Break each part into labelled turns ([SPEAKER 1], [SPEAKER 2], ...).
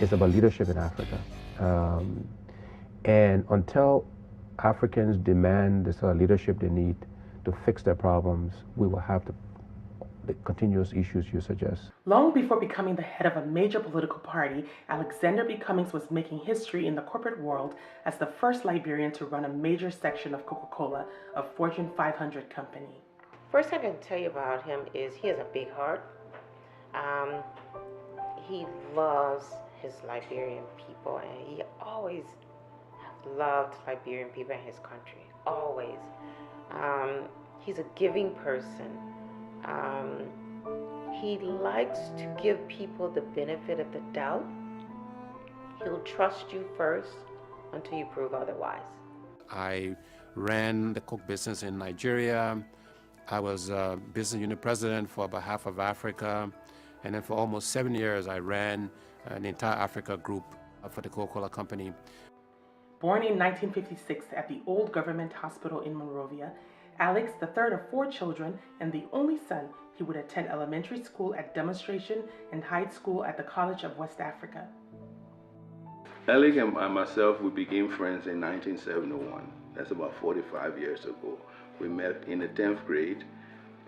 [SPEAKER 1] It's about leadership in Africa. Um, and until Africans demand the sort of leadership they need to fix their problems, we will have the continuous issues you suggest.
[SPEAKER 2] Long before becoming the head of a major political party, Alexander B. Cummings was making history in the corporate world as the first Liberian to run a major section of Coca-Cola, a Fortune 500 company.
[SPEAKER 3] First, I can tell you about him is he has a big heart. Um, he loves his Liberian people, and he always loved Liberian people and his country. Always. He's a giving person. Um, he likes to give people the benefit of the doubt. He'll trust you first until you prove otherwise.
[SPEAKER 4] I ran the Coke business in Nigeria. I was business unit president for about half of Africa. And then for almost 7 years, I ran an entire Africa group for the Coca-Cola company.
[SPEAKER 2] Born in 1956 at the Old Government Hospital in Monrovia, Alex, the third of 4 children and the only son, he would attend elementary school at Demonstration and high school at the College of West Africa.
[SPEAKER 5] Alex and myself, we became friends in 1971. That's about 45 years ago. We met in the 10th grade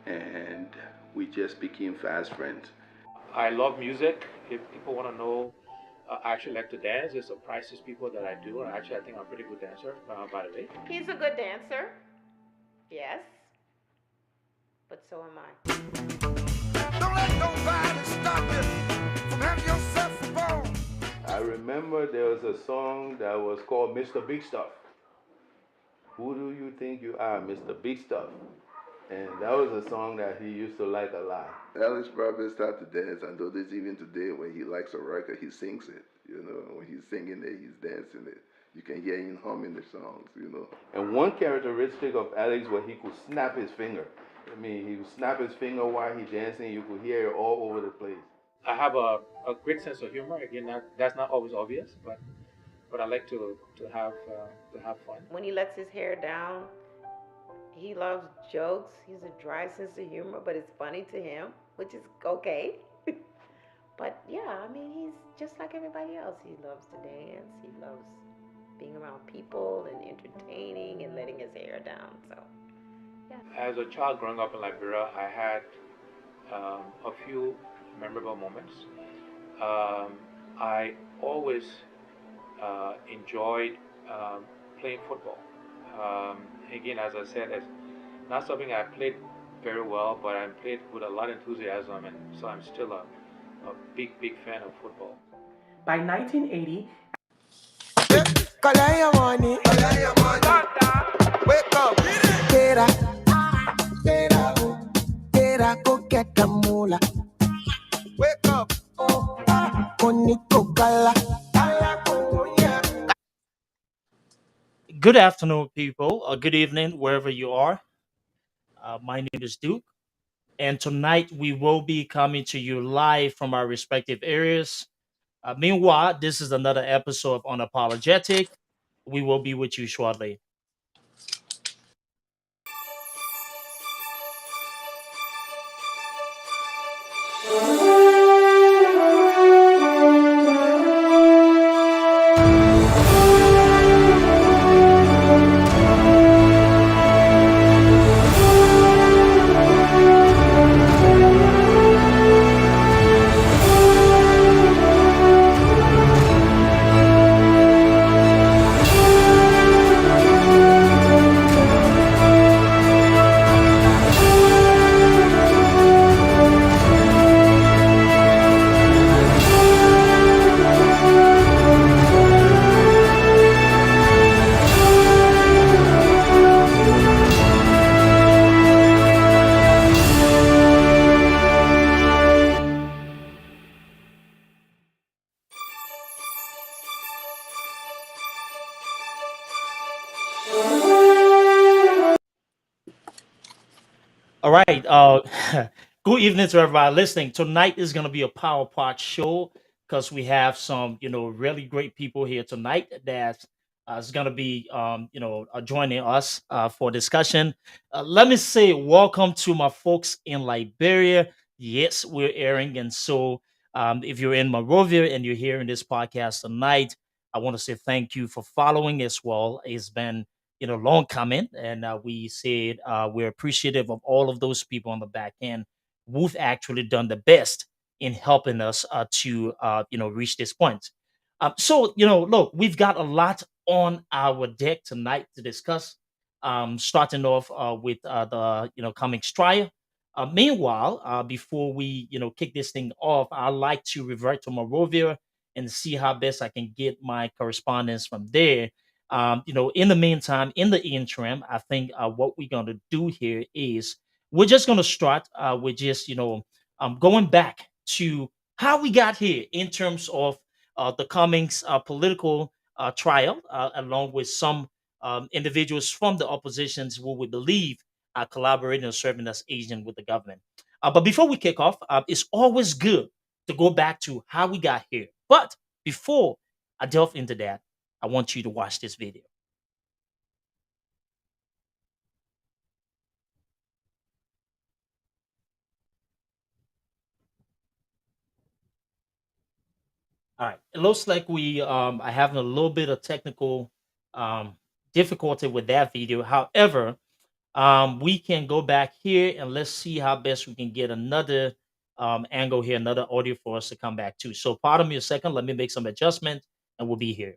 [SPEAKER 5] and we just became fast friends.
[SPEAKER 6] I love music. If people want to know, I actually like to dance. It surprises people that I do. And actually, I think I'm a pretty good dancer, by the way.
[SPEAKER 3] He's a good dancer. Yes. But so am I.
[SPEAKER 7] Don't let nobody stop you from having yourself a ball.
[SPEAKER 5] I remember there was a song that was called Mr. Big Stuff. Who do you think you are, Mr. Big Stuff? And that was a song that he used to like a lot.
[SPEAKER 8] Alex probably started to dance, and notice even today when he likes a record, he sings it. You know, when he's singing it, he's dancing it. You can hear him humming the songs, you know.
[SPEAKER 5] And one characteristic of Alex was he could snap his finger. I mean, he would snap his finger while he's dancing. You could hear it all over the place.
[SPEAKER 6] I have a great sense of humor. Again, that's not always obvious, but I like to have fun.
[SPEAKER 3] When he lets his hair down, he loves jokes. He's a dry sense of humor, but it's funny to him, which is okay. But yeah, I mean, he's just like everybody else. He loves to dance. He loves being around people and entertaining and letting his hair down. So, yeah.
[SPEAKER 6] As a child growing up in Liberia, I had a few memorable moments. I always enjoyed playing football. Again, as I said, it's not something I played very well, but I played with a lot of enthusiasm, and so I'm still a big fan of football.
[SPEAKER 2] By 1980,
[SPEAKER 7] Wake up. Go get the moolah. Wake up.
[SPEAKER 9] Good afternoon, people, or good evening, wherever you are. My name is Duke, and tonight we will be coming to you live from our respective areas. Meanwhile, this is another episode of Unapologetic. We will be with you shortly. All right. Good evening to everybody listening. Tonight is going to be a power part show because we have some, really great people here tonight that is going to be, joining us for discussion. Let me say welcome to my folks in Liberia. Yes, we're airing, and so If you're in Monrovia and you're hearing this podcast tonight, I want to say thank you for following as well. It's been long coming, and we said we're appreciative of all of those people on the back end who've actually done the best in helping us to reach this point. So look, we've got a lot on our deck tonight to discuss. Starting off with the Cummings trial. Meanwhile, before we kick this thing off, I'd like to revert to Monrovia and see how best I can get my correspondence from there. In the meantime, in the interim, I think what we're going to do here is we're just going to start with just going back to how we got here in terms of the Cummings political trial, along with some individuals from the oppositions who we believe are collaborating or serving as agent with the government. But before we kick off, it's always good to go back to how we got here. But before I delve into that, I want you to watch this video. All right. It looks like we are having a little bit of technical um, difficulty with that video. However, we can go back here and let's see how best we can get another angle here, another audio for us to come back to. So pardon me a second. Let me make some adjustment and we'll be here.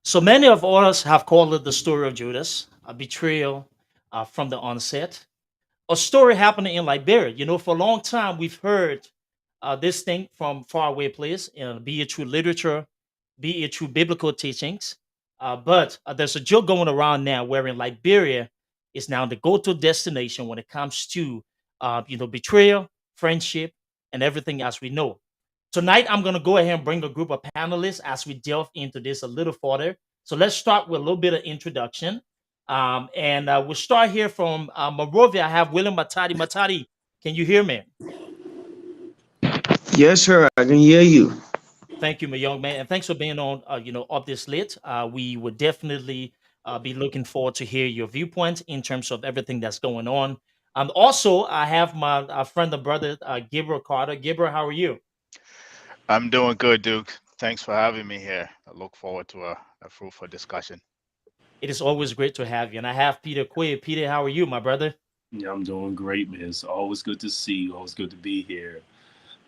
[SPEAKER 9] So many of us have called it the story of Judas, a betrayal from the onset. A story happening in Liberia. For a long time, we've heard this thing from faraway place, be it through literature, be it through biblical teachings. But there's a joke going around now wherein Liberia is now the go-to destination when it comes to, betrayal, friendship, and everything as we know. Tonight, I'm going to go ahead and bring a group of panelists as we delve into this a little further. So let's start with a little bit of introduction. And we'll start here from Monrovia. I have William Matadi. Matadi, can you hear me?
[SPEAKER 10] Yes, sir. I can hear you.
[SPEAKER 9] Thank you, my young man, and thanks for being on. Up this late. We would definitely be looking forward to hear your viewpoint in terms of everything that's going on. Also, I have my friend and brother Gabriel Carter. Gabriel, how are you?
[SPEAKER 11] I'm doing good, Duke. Thanks for having me here. I look forward to a fruitful discussion.
[SPEAKER 9] It is always great to have you, and I have Peter Quay. Peter, how are you, my brother?
[SPEAKER 12] Yeah, I'm doing great, man. It's always good to see you. Always good to be here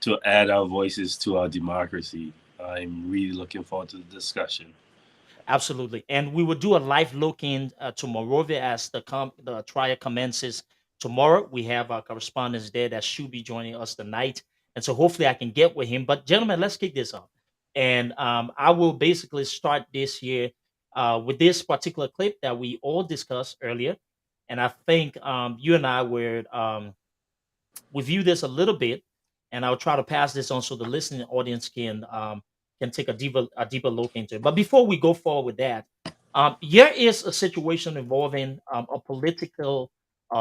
[SPEAKER 12] to add our voices to our democracy. I'm really looking forward to the discussion.
[SPEAKER 9] Absolutely. And we will do a live look in to Monrovia as the trial commences tomorrow. We have our correspondents there that should be joining us tonight. And so hopefully I can get with him. But gentlemen, let's kick this off. And I will basically start this here with this particular clip that we all discussed earlier. And I think you and I were review this a little bit, and I'll try to pass this on so the listening audience can take a deeper look into it. But before we go forward with that, here is a situation involving a political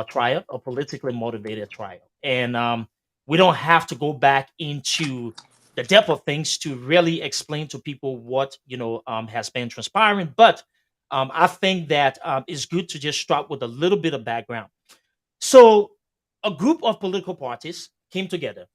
[SPEAKER 9] trial, a politically motivated trial, and we don't have to go back into the depth of things to really explain to people what has been transpiring. But I think that it's good to just start with a little bit of background. So, a group of political parties came together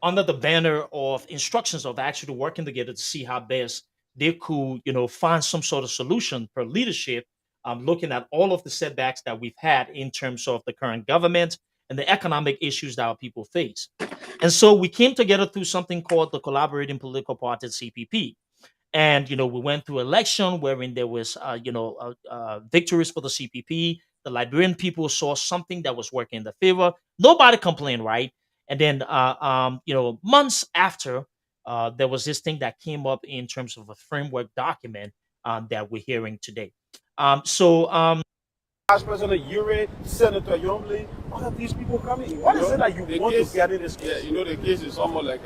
[SPEAKER 9] under the banner of instructions of actually working together to see how best they could, find some sort of solution per leadership looking at all of the setbacks that we've had in terms of the current government and the economic issues that our people face. And so we came together through something called the Collaborating Political Party, CPP. And we went through election wherein there was victories for the CPP. The Liberian people saw something that was working in their favor. Nobody complained, right? And then months after, there was this thing that came up in terms of a framework document that we're hearing today.
[SPEAKER 13] Vice President Ure, Senator Youngly, all of these people coming. What is it that you want to get in this case?
[SPEAKER 14] Yeah, the case is almost like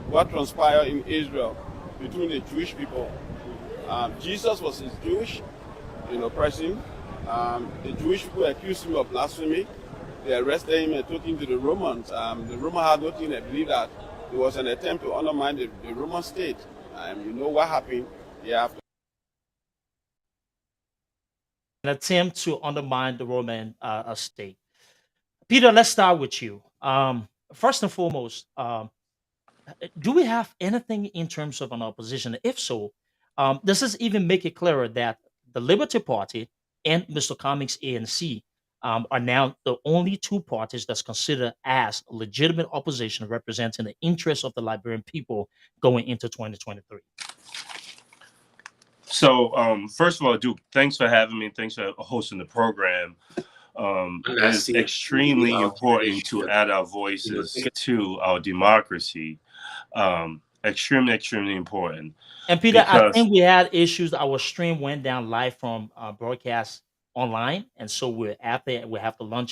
[SPEAKER 14] what transpired in Israel between the Jewish people. Jesus was Jewish, person. The Jewish people accused him of blasphemy. They arrested him and took him to the Romans. The Romans had nothing. They believed that it was an attempt to undermine the Roman state. You know what happened after.
[SPEAKER 9] An attempt to undermine the Roman state. Peter, let's start with you. First and foremost, do we have anything in terms of an opposition? If so, does this even make it clearer that the Liberty Party and Mr. Cummings ANC are now the only two parties that's considered as legitimate opposition representing the interests of the Liberian people going into 2023?
[SPEAKER 12] So, first of all, Duke, thanks for having me. Thanks for hosting the program. It is extremely important to add our voices to our democracy. Extremely, extremely important.
[SPEAKER 9] And Peter, I think we had issues. Our stream went down live from broadcast online, and so we have to launch